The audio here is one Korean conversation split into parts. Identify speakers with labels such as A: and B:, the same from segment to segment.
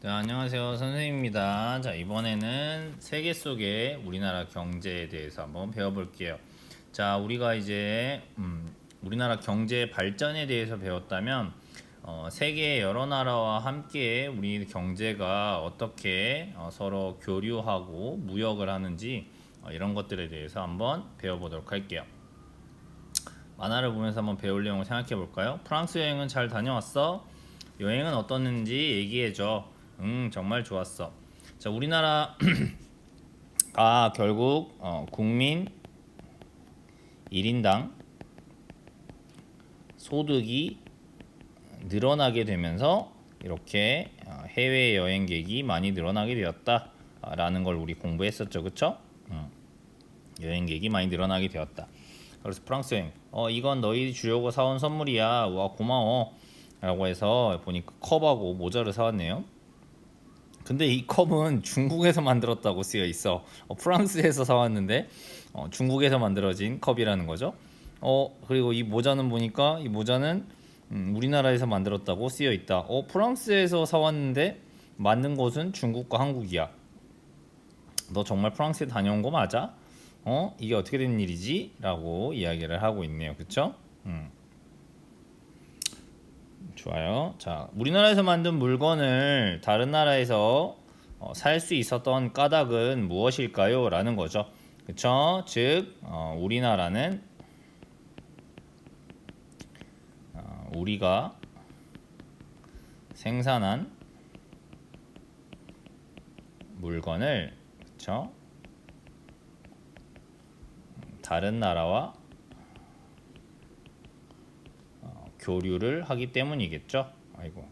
A: 네, 안녕하세요. 선생님입니다. 자, 이번에는 세계 속의 우리나라 경제에 대해서 한번 배워볼게요. 자, 우리가 이제 우리나라 경제 발전에 대해서 배웠다면 세계 여러 나라와 함께 우리 경제가 어떻게 서로 교류하고 무역을 하는지 이런 것들에 대해서 한번 배워보도록 할게요. 만화를 보면서 한번 배울 내용을 생각해 볼까요? 프랑스 여행은 잘 다녀왔어? 여행은 어떻는지 얘기해줘. 정말 좋았어. 자, 우리나라가 결국 국민 1인당 소득이 늘어나게 되면서 이렇게 해외 여행객이 많이 늘어나게 되었다라는 걸 우리 공부했었죠, 그쵸? 여행객이 많이 늘어나게 되었다. 그래서 프랑스 여행, 이건 너희 주려고 사온 선물이야. 와, 고마워. 라고 해서 보니까 컵하고 모자를 사왔네요. 근데 이 컵은 중국에서 만들었다고 쓰여 있어. 프랑스에서 사왔는데 중국에서 만들어진 컵이라는 거죠. 그리고 이 모자는 보니까 이 모자는 우리나라에서 만들었다고 쓰여 있다. 프랑스에서 사왔는데 만든 곳은 중국과 한국이야. 너 정말 프랑스에 다녀온 거 맞아? 이게 어떻게 된 일이지? 라고 이야기를 하고 있네요. 그쵸? 좋아요. 자, 우리나라에서 만든 물건을 다른 나라에서 살 수 있었던 까닭은 무엇일까요? 라는 거죠. 그쵸? 즉, 우리나라는 우리가 생산한 물건을 그쵸? 다른 나라와 교류를 하기 때문이겠죠. 아이고,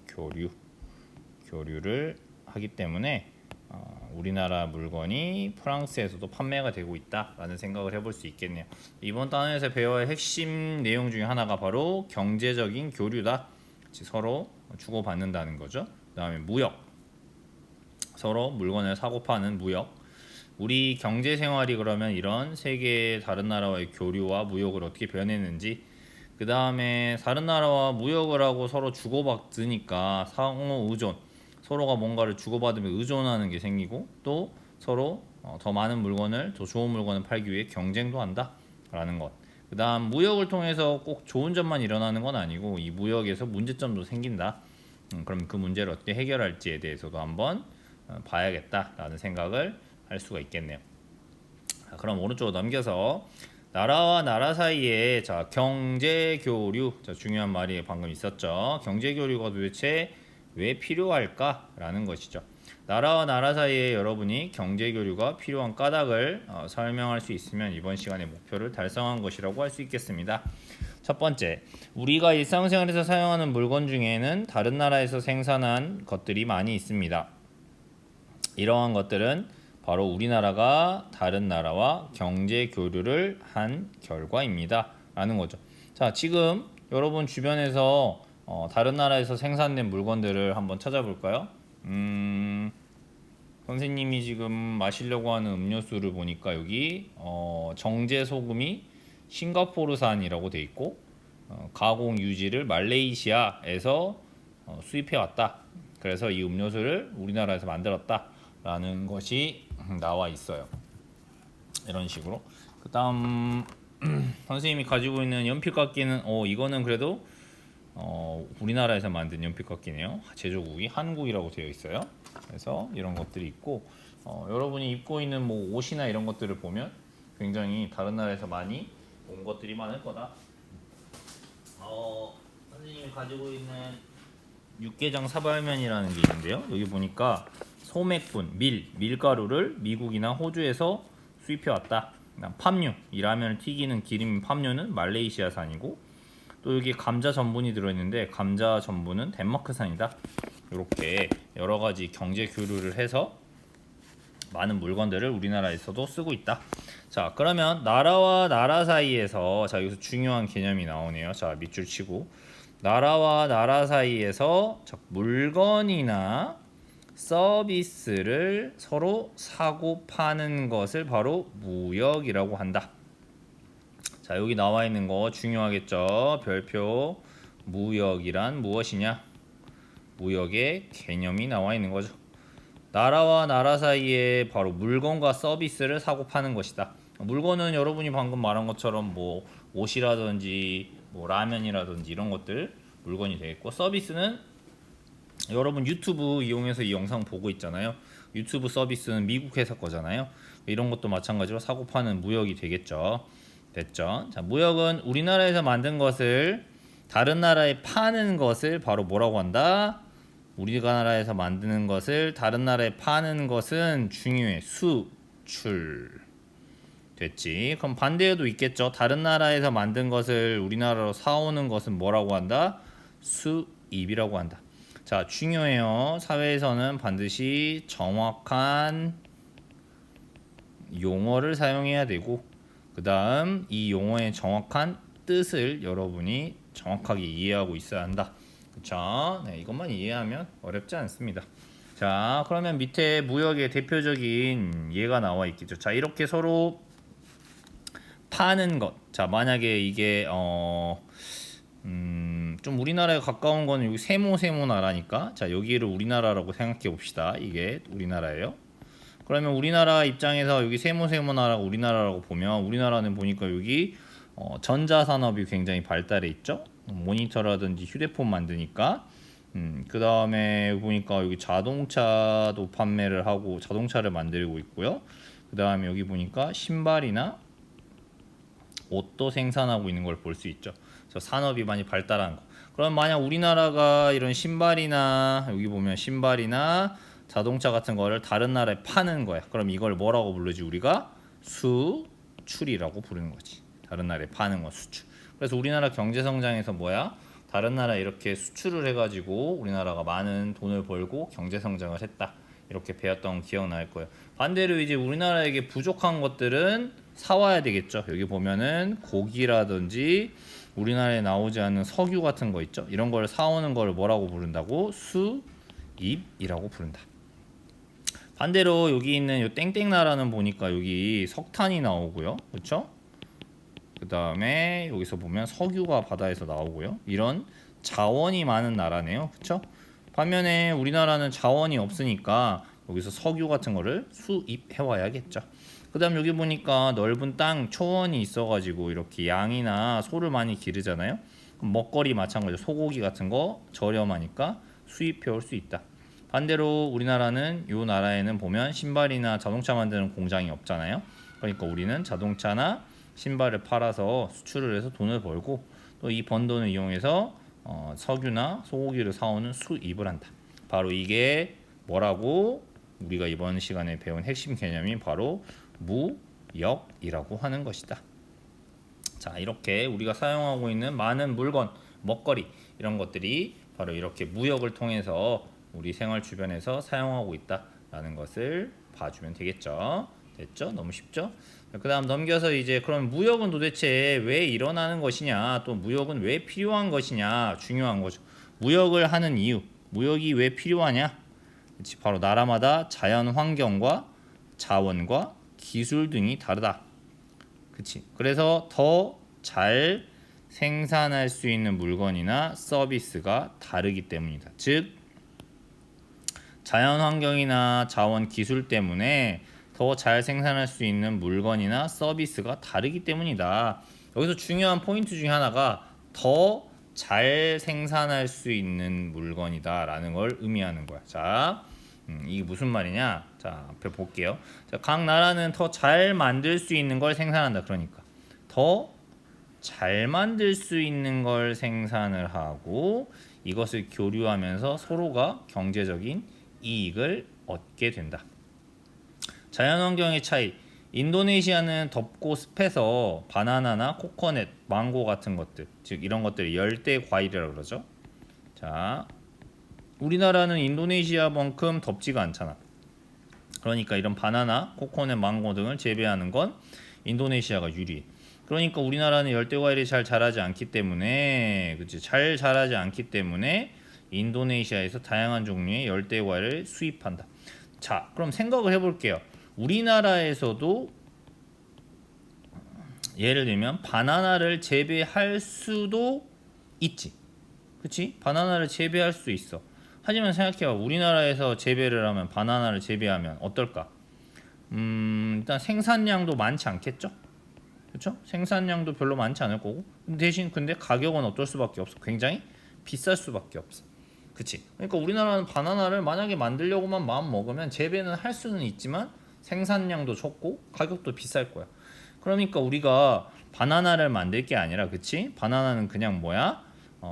A: 교류를 하기 때문에 우리나라 물건이 프랑스에서도 판매가 되고 있다라는 생각을 해볼 수 있겠네요. 이번 단원에서 배워야 할 핵심 내용 중에 하나가 바로 경제적인 교류다. 서로 주고받는다는 거죠. 그 다음에 무역, 서로 물건을 사고 파는 무역. 우리 경제 생활이 그러면 이런 세계 다른 나라와의 교류와 무역을 어떻게 변했는지, 그 다음에 다른 나라와 무역을 하고 서로 주고받으니까 상호 의존, 서로가 뭔가를 주고받으면 의존하는 게 생기고, 또 서로 더 많은 물건을, 더 좋은 물건을 팔기 위해 경쟁도 한다라는 것. 그 다음 무역을 통해서 꼭 좋은 점만 일어나는 건 아니고 이 무역에서 문제점도 생긴다. 그럼 그 문제를 어떻게 해결할지에 대해서도 한번 봐야겠다라는 생각을 할 수가 있겠네요. 자, 그럼 오른쪽으로 넘겨서 나라와 나라 사이에 자 경제 교류, 자 중요한 말이 방금 있었죠. 경제 교류가 도대체 왜 필요할까라는 것이죠. 나라와 나라 사이에 여러분이 경제 교류가 필요한 까닭을 설명할 수 있으면 이번 시간의 목표를 달성한 것이라고 할 수 있겠습니다. 첫 번째, 우리가 일상생활에서 사용하는 물건 중에는 다른 나라에서 생산한 것들이 많이 있습니다. 이러한 것들은 바로 우리나라가 다른 나라와 경제 교류를 한 결과입니다. 라는 거죠. 자, 지금 여러분 주변에서 다른 나라에서 생산된 물건들을 한번 찾아볼까요? 선생님이 지금 마시려고 하는 음료수를 보니까 여기 정제 소금이 싱가포르산이라고 돼 있고 가공 유지를 말레이시아에서 수입해 왔다. 그래서 이 음료수를 우리나라에서 만들었다라는 것이 나와 있어요. 이런 식으로. 그다음 선생님이 가지고 있는 연필깎이는 이거는 그래도 우리나라에서 만든 연필깎이네요. 제조국이 한국이라고 되어 있어요. 그래서 이런 것들이 있고 여러분이 입고 있는 뭐 옷이나 이런 것들을 보면 굉장히 다른 나라에서 많이 온 것들이 많을 거다. 선생님이 가지고 있는 육개장 사발면이라는 게 있는데요. 여기 보니까 소맥분, 밀가루를 미국이나 호주에서 수입해 왔다. 팜유, 이 라면을 튀기는 기름인 팜유는 말레이시아산이고, 또 여기 감자 전분이 들어있는데 감자 전분은 덴마크산이다. 이렇게 여러 가지 경제 교류를 해서 많은 물건들을 우리나라에서도 쓰고 있다. 자, 그러면 나라와 나라 사이에서 자 여기서 중요한 개념이 나오네요. 자, 밑줄 치고 나라와 나라 사이에서 물건이나 서비스를 서로 사고 파는 것을 바로 무역이라고 한다. 자, 여기 나와 있는 거 중요하겠죠. 별표 무역이란 무엇이냐? 무역의 개념이 나와 있는 거죠. 나라와 나라 사이에 바로 물건과 서비스를 사고 파는 것이다. 물건은 여러분이 방금 말한 것처럼 뭐 옷이라든지 뭐 라면이라든지 이런 것들 물건이 되겠고, 서비스는 여러분 유튜브 이용해서 이 영상 보고 있잖아요. 유튜브 서비스는 미국 회사 거잖아요. 이런 것도 마찬가지로 사고 파는 무역이 되겠죠. 됐죠? 자, 무역은 우리나라에서 만든 것을 다른 나라에 파는 것을 바로 뭐라고 한다? 우리나라에서 만드는 것을 다른 나라에 파는 것은 중요해. 수출. 됐지? 그럼 반대에도 있겠죠. 다른 나라에서 만든 것을 우리나라로 사오는 것은 뭐라고 한다? 수입이라고 한다. 자, 중요해요. 사회에서는 반드시 정확한 용어를 사용해야 되고, 그 다음 이 용어의 정확한 뜻을 여러분이 정확하게 이해하고 있어야 한다. 그쵸? 네, 이것만 이해하면 어렵지 않습니다. 자, 그러면 밑에 무역의 대표적인 예가 나와 있겠죠. 자, 이렇게 서로 파는 것. 자, 만약에 이게 좀 우리나라에 가까운 거는 여기 세모 나라니까, 자, 여기를 우리나라라고 생각해 봅시다. 이게 우리나라예요. 그러면 우리나라 입장에서 여기 세모 나라가 우리나라라고 보면, 우리나라는 보니까 여기 전자산업이 굉장히 발달해 있죠. 모니터라든지 휴대폰 만드니까. 그 다음에 보니까 여기 자동차도 판매를 하고 자동차를 만들고 있고요. 그 다음에 여기 보니까 신발이나 옷도 생산하고 있는 걸 볼 수 있죠. 그래서 산업이 많이 발달한 거. 그럼 만약 우리나라가 이런 신발이나, 여기 보면 신발이나 자동차 같은 거를 다른 나라에 파는 거야. 그럼 이걸 뭐라고 부르지? 우리가 수출이라고 부르는 거지. 다른 나라에 파는 거 수출. 그래서 우리나라 경제 성장에서 뭐야? 다른 나라에 이렇게 수출을 해가지고 우리나라가 많은 돈을 벌고 경제 성장을 했다. 이렇게 배웠던 거 기억날 거예요. 반대로 이제 우리나라에게 부족한 것들은 사와야 되겠죠. 여기 보면은 고기라든지 우리나라에 나오지 않는 석유 같은 거 있죠. 이런 걸 사오는 걸 뭐라고 부른다고? 수입이라고 부른다. 반대로 여기 있는 요 땡땡 나라는 보니까 여기 석탄이 나오고요. 그렇죠? 그 다음에 여기서 보면 석유가 바다에서 나오고요. 이런 자원이 많은 나라네요. 그렇죠? 반면에 우리나라는 자원이 없으니까 여기서 석유 같은 거를 수입해 와야겠죠. 그 다음 여기 보니까 넓은 땅, 초원이 있어가지고 이렇게 양이나 소를 많이 기르잖아요. 그럼 먹거리 마찬가지로 소고기 같은 거 저렴하니까 수입해 올 수 있다. 반대로 우리나라는 요 나라에는 보면 신발이나 자동차 만드는 공장이 없잖아요. 그러니까 우리는 자동차나 신발을 팔아서 수출을 해서 돈을 벌고, 또 이 번 돈을 이용해서 석유나 소고기를 사오는 수입을 한다. 바로 이게 뭐라고? 우리가 이번 시간에 배운 핵심 개념이 바로 무역이라고 하는 것이다. 자, 이렇게 우리가 사용하고 있는 많은 물건, 먹거리 이런 것들이 바로 이렇게 무역을 통해서 우리 생활 주변에서 사용하고 있다라는 것을 봐주면 되겠죠. 됐죠? 너무 쉽죠? 그 다음 넘겨서 이제 그럼 무역은 도대체 왜 일어나는 것이냐, 또 무역은 왜 필요한 것이냐, 중요한 거죠. 무역을 하는 이유, 무역이 왜 필요하냐? 그치, 바로 나라마다 자연 환경과 자원과 기술 등이 다르다. 그치? 그래서 더 잘 생산할 수 있는 물건이나 서비스가 다르기 때문이다. 즉, 자연 환경이나 자원 기술 때문에 더 잘 생산할 수 있는 물건이나 서비스가 다르기 때문이다. 여기서 중요한 포인트 중에 하나가 더 잘 생산할 수 있는 물건이다 라는 걸 의미하는 거야. 자, 이게 무슨 말이냐? 자, 앞에 볼게요. 자, 각 나라는 더 잘 만들 수 있는 걸 생산한다. 그러니까 더 잘 만들 수 있는 걸 생산을 하고 이것을 교류하면서 서로가 경제적인 이익을 얻게 된다. 자연환경의 차이. 인도네시아는 덥고 습해서 바나나나 코코넛, 망고 같은 것들, 즉 이런 것들이 열대 과일이라고 그러죠. 자, 우리나라는 인도네시아만큼 덥지가 않잖아. 그러니까 이런 바나나, 코코넛, 망고 등을 재배하는 건 인도네시아가 유리해. 그러니까 우리나라는 열대 과일이 잘 자라지 않기 때문에, 그치? 잘 자라지 않기 때문에 인도네시아에서 다양한 종류의 열대 과일을 수입한다. 자, 그럼 생각을 해볼게요. 우리나라에서도 예를 들면 바나나를 재배할 수도 있지. 그치? 바나나를 재배할 수 있어. 하지만 생각해봐. 우리나라에서 재배를 하면 바나나를 재배하면 어떨까? 일단 생산량도 많지 않겠죠? 그렇죠? 생산량도 별로 많지 않을 거고 대신 근데 가격은 어떨 수밖에 없어. 굉장히 비쌀 수밖에 없어. 그치? 그러니까 우리나라는 바나나를 만약에 만들려고만 마음 먹으면 재배는 할 수는 있지만 생산량도 적고 가격도 비쌀 거야. 그러니까 우리가 바나나를 만들 게 아니라 그치? 바나나는 그냥 뭐야?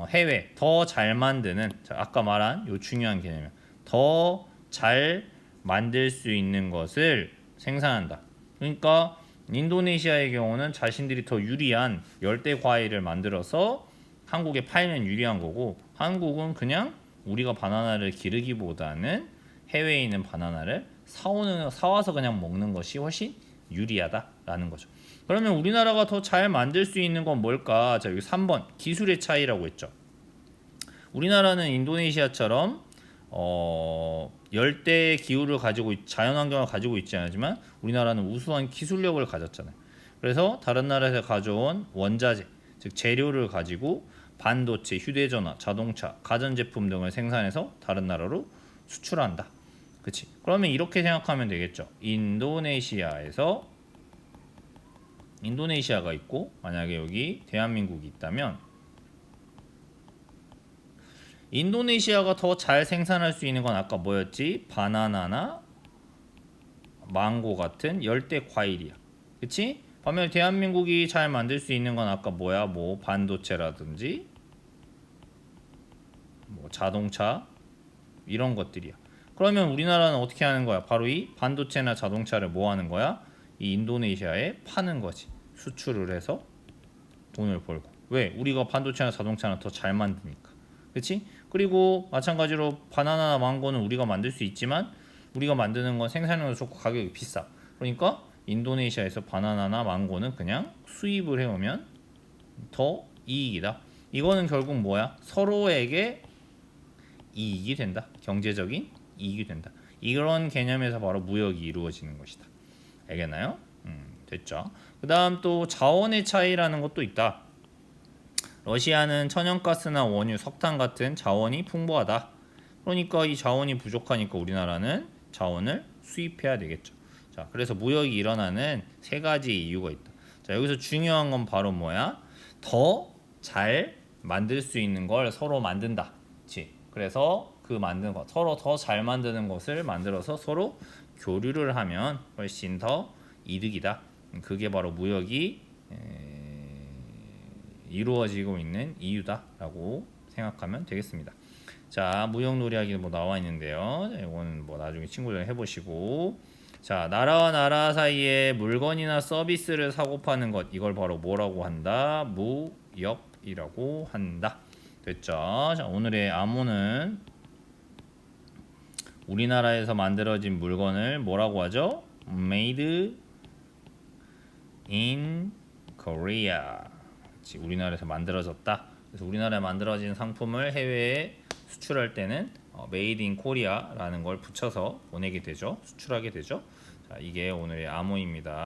A: 해외 더 잘 만드는 아까 말한 요 중요한 개념이야. 더 잘 만들 수 있는 것을 생산한다. 그러니까 인도네시아의 경우는 자신들이 더 유리한 열대 과일을 만들어서 한국에 팔면 유리한 거고 한국은 그냥 우리가 바나나를 기르기보다는 해외에 있는 바나나를 사와서 그냥 먹는 것이 훨씬 유리하다라는 거죠. 그러면 우리나라가 더 잘 만들 수 있는 건 뭘까? 자, 여기 3번 기술의 차이라고 했죠. 우리나라는 인도네시아처럼 열대 기후를 가지고 자연환경을 가지고 있지 않지만 우리나라는 우수한 기술력을 가졌잖아요. 그래서 다른 나라에서 가져온 원자재, 즉 재료를 가지고 반도체, 휴대전화, 자동차, 가전제품 등을 생산해서 다른 나라로 수출한다. 그치? 그러면 이렇게 생각하면 되겠죠. 인도네시아가 있고 만약에 여기 대한민국이 있다면 인도네시아가 더 잘 생산할 수 있는 건 아까 뭐였지? 바나나나 망고 같은 열대 과일이야. 그치? 반면 대한민국이 잘 만들 수 있는 건 아까 뭐야? 뭐 반도체라든지 뭐 자동차 이런 것들이야. 그러면 우리나라는 어떻게 하는 거야? 바로 이 반도체나 자동차를 뭐 하는 거야? 이 인도네시아에 파는 거지. 수출을 해서 돈을 벌고. 왜? 우리가 반도체나 자동차는 더 잘 만드니까. 그치? 그리고 마찬가지로 바나나나 망고는 우리가 만들 수 있지만 우리가 만드는 건 생산량도 좋고 가격이 비싸. 그러니까 인도네시아에서 바나나나 망고는 그냥 수입을 해오면 더 이익이다. 이거는 결국 뭐야? 서로에게 이익이 된다. 경제적인 이익이 된다. 이런 개념에서 바로 무역이 이루어지는 것이다. 알겠나요? 됐죠. 그 다음 또 자원의 차이라는 것도 있다. 러시아는 천연가스나 원유, 석탄 같은 자원이 풍부하다. 그러니까 이 자원이 부족하니까 우리나라는 자원을 수입해야 되겠죠. 자, 그래서 무역이 일어나는 세 가지 이유가 있다. 자, 여기서 중요한 건 바로 뭐야? 더 잘 만들 수 있는 걸 서로 만든다. 그렇지? 그래서 그 만든 것, 서로 더 잘 만드는 것을 만들어서 서로 교류를 하면 훨씬 더 이득이다. 그게 바로 무역이 이루어지고 있는 이유다라고 생각하면 되겠습니다. 자, 무역놀이 하기 뭐 나와 있는데요. 이거는 뭐 나중에 친구들 해보시고. 자, 나라와 나라 사이에 물건이나 서비스를 사고 파는 것, 이걸 바로 뭐라고 한다? 무역이라고 한다. 됐죠? 자, 오늘의 암호는 우리나라에서 만들어진 물건을 뭐라고 하죠? Made in Korea. 우리나라에서 만들어졌다. 그래서 우리나라에 만들어진 상품을 해외에 수출할 때는 Made in Korea라는 걸 붙여서 보내게 되죠. 수출하게 되죠. 자, 이게 오늘의 암호입니다.